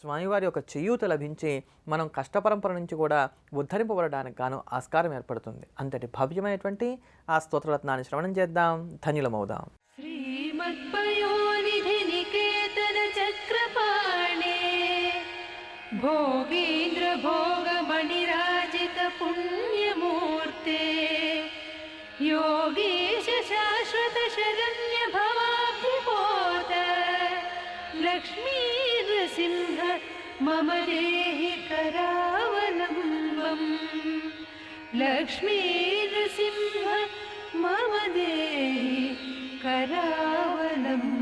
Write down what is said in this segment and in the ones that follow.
స్వామివారి యొక్క చేయూత లభించి మనం కష్టపరంపర నుంచి కూడా ఉద్ధరింపబడడానికి గాను ఆస్కారం ఏర్పడుతుంది. అంతటి భవ్యమైనటువంటి ఆ స్తోత్రరత్నాన్ని శ్రవణం చేద్దాం, ధన్యులమవుదాం. శ్రీమత్పయోనిధి నికేతన చక్రపాణే భోగేంద్ర భోగమణిరాజిత పుణ్యమూర్తే యోగీశ శాశ్వత శరణ్య భవాబ్ధిపోత లక్ష్మీ నృసింహ మమ దేహి కరావలంబం లక్ష్మీ నృసింహ మమ దేహి करावलम्बम्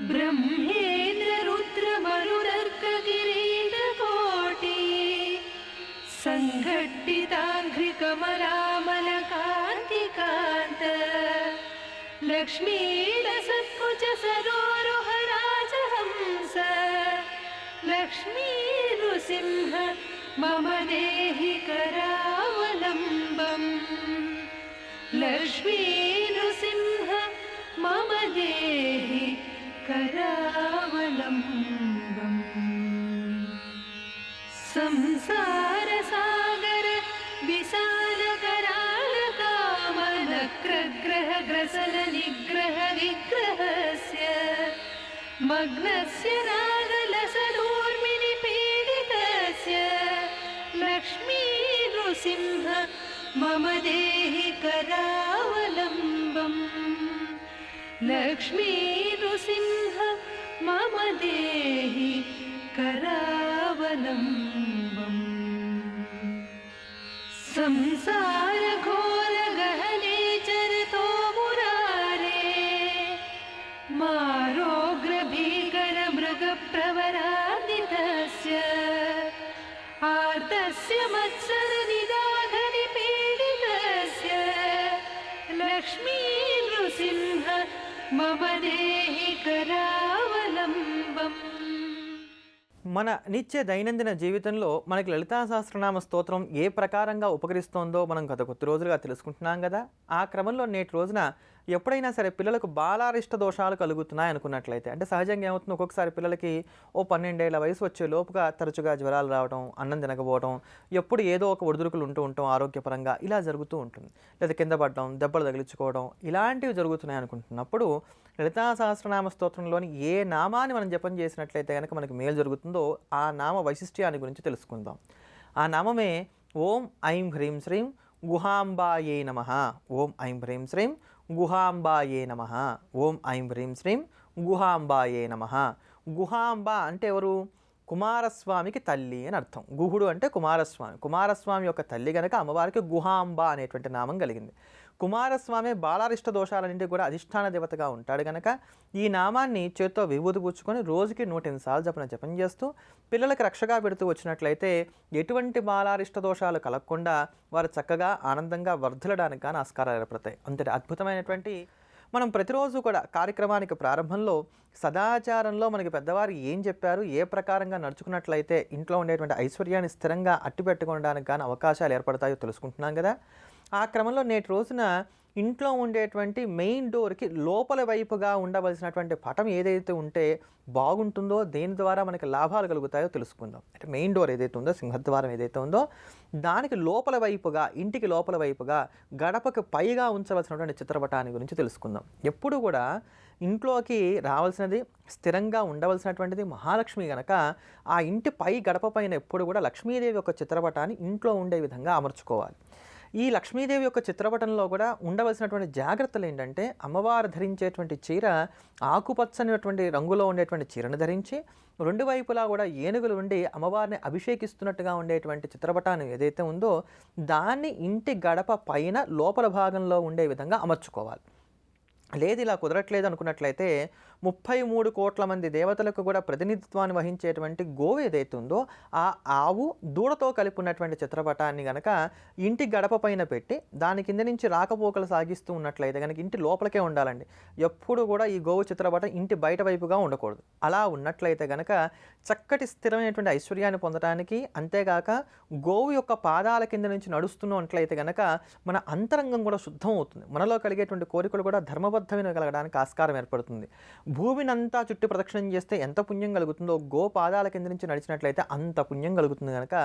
ब्रह्मेन्द्र रुद्र मरुदर्क किरीटकोटि सङ्घट्टिताङ्घ्रिकमलामलकान्तिकान्त लक्ष्मीरसत्कुच सरोरुह राजहंस लक्ष्मी नृसिंह मम देहि करावलम्बम् लक्ष्मी नृसिंह मम देहि करावलम्बम् संसार सागर विशाल कराल कामनक्रग्रह ग्रसल निग्रह विग्रहस्य मग्नस्य नागलसदूर्मिनि पीडितस्य लक्ष्मी नृसिंह मम देहि करावलम्बम् लक्ष्मी नृसिंह मम देहि करावलम्बम् संसार घोर गहने चरतो मुरारे मारोग्र भीकर मृग प्रवरादितस्य आर्तस्य मत्सर निदाघनि पीडितस्य लक्ष्मी नृसिंह मम देहि करावलम्बम्. మన నిత్య దైనందిన జీవితంలో మనకి లలితా సహస్రనామ స్తోత్రం ఏ ప్రకారంగా ఉపకరిస్తోందో మనం గత కొద్ది రోజులుగా తెలుసుకుంటున్నాం కదా. ఆ క్రమంలో నేటి రోజున ఎప్పుడైనా సరే పిల్లలకు బాలారిష్ట దోషాలు కలుగుతున్నాయి అనుకున్నట్లయితే, అంటే సహజంగా ఏమవుతుంది, ఒక్కొక్కసారి పిల్లలకి 12 ఏళ్ల వయసు వచ్చే లోపుగా తరచుగా జ్వరాలు రావడం, అన్నం తినకపోవడం, ఎప్పుడు ఏదో ఒక ఒడిదుడుకులు ఉంటూ ఉంటాం ఆరోగ్యపరంగా, ఇలా జరుగుతూ ఉంటుంది. లేదా కింద పడడం, దెబ్బలు తగిలించుకోవడం, ఇలాంటివి జరుగుతున్నాయి అనుకుంటున్నప్పుడు లలితా సహస్రనామ స్తోత్రంలోని ఏ నామాన్ని మనం జపం చేసినట్లయితే కనుక మనకి మేలు జరుగుతుందో ఆ నామ వైశిష్ట్యాన్ని గురించి తెలుసుకుందాం. ఆ నామమే ఓం ఐం హ్రీం శ్రీం గుహాంబాయే నమః. ఓం ఐం హ్రీం శ్రీం గుహాంబాయే నమః. ఓం ఐం హ్రీం శ్రీం గుహాంబాయే నమః. గుహాంబ అంటే ఎవరు? కుమారస్వామికి తల్లి అని అర్థం. గుహుడు అంటే కుమారస్వామి. కుమారస్వామి యొక్క తల్లి గనక అమ్మవారికి గుహాంబ అనేటువంటి నామం కలిగింది. కుమారస్వామి బాలారిష్ట దోషాలన్నింటికి కూడా అధిష్టాన దేవతగా ఉంటాడు కనుక ఈ నామాన్ని చేత్తో విభూతి పుచ్చుకొని రోజుకి 108 సార్లు జపం చేస్తూ పిల్లలకు రక్షగా పెడుతూ వచ్చినట్లయితే ఎటువంటి బాలారిష్ట దోషాలు కలగకుండా వారు చక్కగా ఆనందంగా వర్ధిల్లడానికి కానీ ఆస్కారాలు ఏర్పడతాయి. అంతటి అద్భుతమైనటువంటి మనం ప్రతిరోజు కూడా కార్యక్రమానికి ప్రారంభంలో సదాచారంలో మనకి పెద్దవారు ఏం చెప్పారు, ఏ ప్రకారంగా నడుచుకున్నట్లయితే ఇంట్లో ఉండేటువంటి ఐశ్వర్యాన్ని స్థిరంగా అట్టిపెట్టుకోవడానికి కానీ అవకాశాలు ఏర్పడతాయో తెలుసుకుంటున్నాం కదా. ఆ క్రమంలో నేటి రోజున ఇంట్లో ఉండేటువంటి మెయిన్ డోర్కి లోపల వైపుగా ఉండవలసినటువంటి పటం ఏదైతే ఉంటే బాగుంటుందో, దేని ద్వారా మనకి లాభాలు కలుగుతాయో తెలుసుకుందాం. అంటే మెయిన్ డోర్ ఏదైతే ఉందో, సింహద్వారం ఏదైతే ఉందో దానికి లోపల వైపుగా, ఇంటికి లోపల వైపుగా గడపకు పైగా ఉంచవలసినటువంటి చిత్రపటాన్ని గురించి తెలుసుకుందాం. ఎప్పుడు కూడా ఇంట్లోకి రావాల్సినది, స్థిరంగా ఉండవలసినటువంటిది మహాలక్ష్మి కనుక ఆ ఇంటి పై గడప పైన ఎప్పుడు కూడా లక్ష్మీదేవి యొక్క చిత్రపటాన్ని ఇంట్లో ఉండే విధంగా అమర్చుకోవాలి. ఈ లక్ష్మీదేవి యొక్క చిత్రపటంలో కూడా ఉండవలసినటువంటి జాగ్రత్తలు ఏంటంటే, అమ్మవారు ధరించేటువంటి చీర ఆకుపచ్చనిటువంటి రంగులో ఉండేటువంటి చీరను ధరించి 2 వైపులా కూడా ఏనుగులు ఉండి అమ్మవారిని అభిషేకిస్తున్నట్టుగా ఉండేటువంటి చిత్రపటాన్ని ఏదైతే ఉందో దాన్ని ఇంటి గడప పైన లోపల భాగంలో ఉండే విధంగా అమర్చుకోవాలి. లేదు ఇలా కుదరట్లేదు అనుకున్నట్లయితే 33 కోట్ల మంది దేవతలకు కూడా ప్రతినిధిత్వాన్ని వహించేటువంటి గోవు ఏదైతే ఉందో ఆ ఆవు దూడతో కలిపి ఉన్నటువంటి చిత్రపటాన్ని కనుక ఇంటి గడప పైన పెట్టి దాని కింద నుంచి రాకపోకలు సాగిస్తూ ఉన్నట్లయితే కనుక ఇంటి లోపలికే ఉండాలండి. ఎప్పుడు కూడా ఈ గోవు చిత్రపటం ఇంటి బయట వైపుగా ఉండకూడదు. అలా ఉన్నట్లయితే కనుక చక్కటి స్థిరమైనటువంటి ఐశ్వర్యాన్ని పొందడానికి, అంతేగాక గోవు యొక్క పాదాల కింద నుంచి నడుస్తున్నట్లయితే కనుక మన అంతరంగం కూడా శుద్ధం అవుతుంది. మనలో కలిగేటువంటి కోరికలు కూడా ధర్మబద్ధమైన కలగడానికి ఆస్కారం ఏర్పడుతుంది. భూమినంతా చుట్టి ప్రదక్షిణం చేస్తే ఎంత పుణ్యం కలుగుతుందో గోపాదాల కింద నుంచి నడిచినట్లయితే అంత పుణ్యం కలుగుతుంది కనుక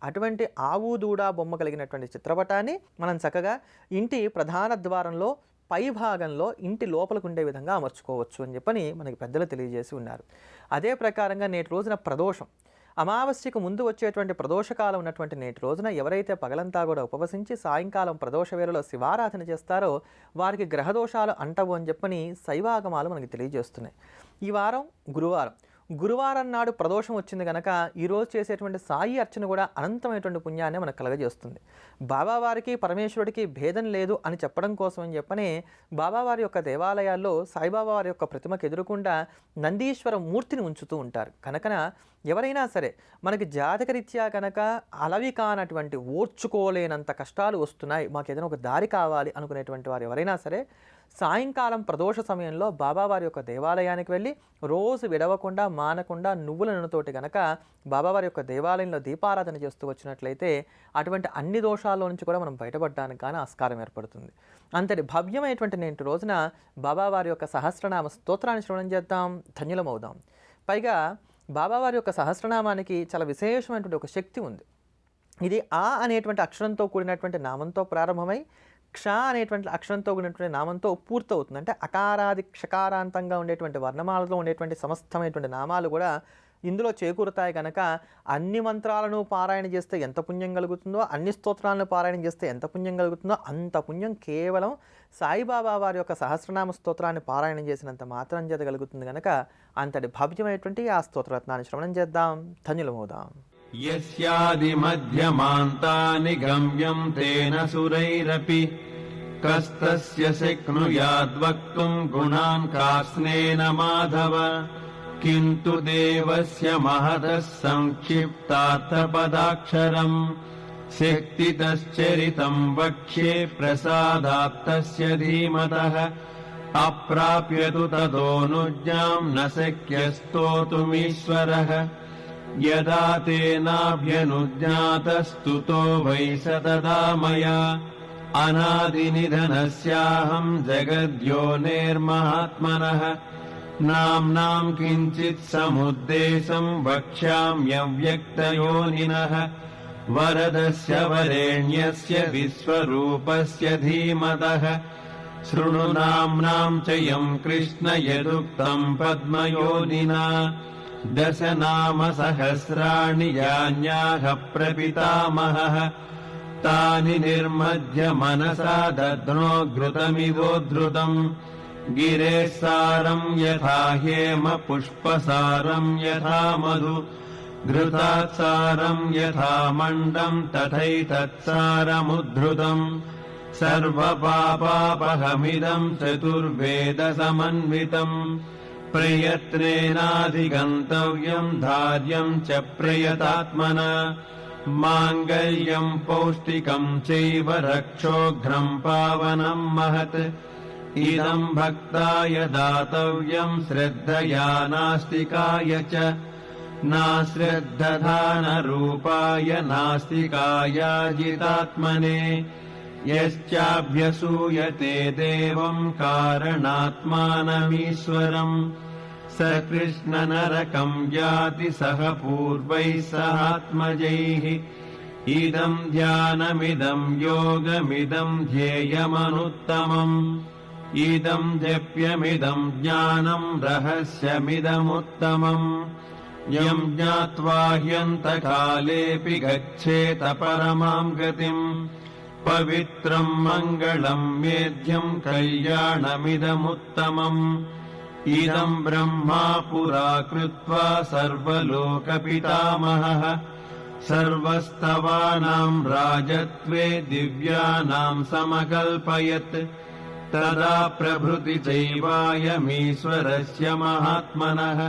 అటువంటి ఆవు దూడ బొమ్మ కలిగినటువంటి చిత్రపటాన్ని మనం చక్కగా ఇంటి ప్రధాన ద్వారంలో పై భాగంలో ఇంటి లోపలికి ఉండే విధంగా అమర్చుకోవచ్చు అని చెప్పని మనకి పెద్దలు తెలియజేసి ఉన్నారు. అదే ప్రకారంగా నేటి రోజున ప్రదోషం, అమావాస్యకు ముందు వచ్చేటువంటి ప్రదోషకాలం ఉన్నటువంటి నేటి రోజున ఎవరైతే పగలంతా కూడా ఉపవసించి సాయంకాలం ప్రదోష వేళలో శివారాధన చేస్తారో వారికి గ్రహదోషాలు అంటవు అని చెప్పని శైవాగమాలు మనకి తెలియజేస్తున్నాయి. ఈ వారం గురువారం నాడు ప్రదోషం వచ్చింది కనుక ఈరోజు చేసేటువంటి సాయి అర్చన కూడా అనంతమైనటువంటి పుణ్యాన్ని మనకు కలగజేస్తుంది. బాబావారికి పరమేశ్వరుడికి భేదం లేదు అని చెప్పడం కోసం అని చెప్పని బాబావారి యొక్క దేవాలయాల్లో సాయిబాబా వారి యొక్క ప్రతిమకు ఎదురుకుండా నందీశ్వర మూర్తిని ఉంచుతూ ఉంటారు. కనుకన ఎవరైనా సరే మనకి జాతకరీత్యా కనుక అలవి కానటువంటి ఓర్చుకోలేనంత కష్టాలు వస్తున్నాయి, మాకు ఏదైనా ఒక దారి కావాలి అనుకునేటువంటి వారు ఎవరైనా సరే సాయంకాలం ప్రదోష సమయంలో బాబావారి యొక్క దేవాలయానికి వెళ్ళి రోజు విడవకుండా మానకుండా నువ్వుల నూనెతోటి కనుక బాబావారి యొక్క దేవాలయంలో దీపారాధన చేస్తూ వచ్చినట్లయితే అటువంటి అన్ని దోషాల్లో నుంచి కూడా మనం బయటపడడానికి కానీ ఆస్కారం ఏర్పడుతుంది. అంతటి భవ్యమైనటువంటి నేటి రోజున బాబావారి యొక్క సహస్రనామ స్తోత్రాన్ని శ్రవణం చేద్దాం, ధన్యులమవుదాం. పైగా బాబావారి యొక్క సహస్రనామానికి చాలా విశేషమైనటువంటి ఒక శక్తి ఉంది. ఇది ఆ అనేటువంటి అక్షరంతో కూడినటువంటి నామంతో ప్రారంభమై క్ష అనేటువంటి అక్షరంతో కూడినటువంటి నామంతో పూర్తవుతుంది. అంటే అకారాది క్షకారాంతంగా ఉండేటువంటి వర్ణమాలలో ఉండేటువంటి సమస్తమైనటువంటి నామాలు కూడా ఇందులో చేకూరుతాయి. కనుక అన్ని మంత్రాలను పారాయణ చేస్తే ఎంత పుణ్యం కలుగుతుందో, అన్ని స్తోత్రాలను పారాయణ చేస్తే ఎంత పుణ్యం కలుగుతుందో అంత పుణ్యం కేవలం సాయిబాబా వారి యొక్క సహస్రనామ స్తోత్రాన్ని పారాయణం చేసినంత మాత్రం చేత కలుగుతుంది. కనుక అంతటి భవ్యమైనటువంటి ఆ స్తోత్రరత్నాన్ని శ్రవణం చేద్దాం, ధన్యులమవుదాం. యస్యాది మధ్యమాంతాని గమ్యం తేన సురైరపి కస్తస్య శక్నుయాద్వక్తుం గుణాన్ కార్ష్ణేన మాధవ కింతు దేవస్య మహతః సంక్షిప్తార్థపదాక్షరం శక్తితశ్చరితం వక్ష్యే ప్రసాదాత్తస్య ధీమతః అప్రాప్యతు తదోనుజ్ఞాం న శక్యస్తోతుమీశ్వరః యదా తేనాభ్యనుజ్ఞాతస్తుతో వై సతదా మయా అనాదినిధనస్యాహం జగద్యోనేర్మహాత్మనః నామ్నాం కించిత్ సముద్దేశం వక్ష్యామ్యవ్యక్తయోనినః వరదస్య వరేణ్యస్య విశ్వరూపస్య ధీమతః శృణు నామ్నాం చ యం కృష్ణ యదుక్తం పద్మయోనినా దశనామ సహస్రాణి యాన్యాః ప్రపితామహః తాని నిర్మధ్య మనసా దధ్నో ఘృతమివోద్ధృతం గిరేః సారం యథా హేమ పుష్పసారం యథా మధు ఘృతాత్ సారం యథా మండం తథైతత్సారముద్ధృతం సర్వపాపాపహమిదం చతుర్వేద సమన్వితం ప్రయత్నేనాధిగంతవ్యం ధార్యం చ ప్రయతాత్మనా మాంగళ్యం పౌష్టికం చైవ రక్షోఘ్రం పావనం మహత్ ఇదం భక్తాయ దాతవ్యం శ్రద్ధయా నాస్తికాయ చ నాశ్రద్ధధాన రూపాయ నాస్తికాయాజితాత్మనే యశ్చాభ్యసూయతే దేవం కారణాత్మానమీశ్వరం స కృష్ణ నరకం యాతి సహ పూర్వైః సహాత్మజైః ఇదం ధ్యానమిదం యోగమిదం ధ్యేయమనుత్తమం ఇదం జప్యమిదం జ్ఞానం రహస్యమిదముత్తమం యం జ్ఞాత్వా హ్యంతకాలేపి గచ్ఛేత పరమాం గతిం పవిత్రం మంగళం మేధ్యం కళ్యాణమిదముత్తమం ఇదం బ్రహ్మా పురా కృత్వా సర్వలోకపితామహః సర్వస్తవానాం రాజత్వే దివ్యానాం సమకల్పయత్ తదా ప్రభృతి చైవాయమీశ్వరస్య మహాత్మనః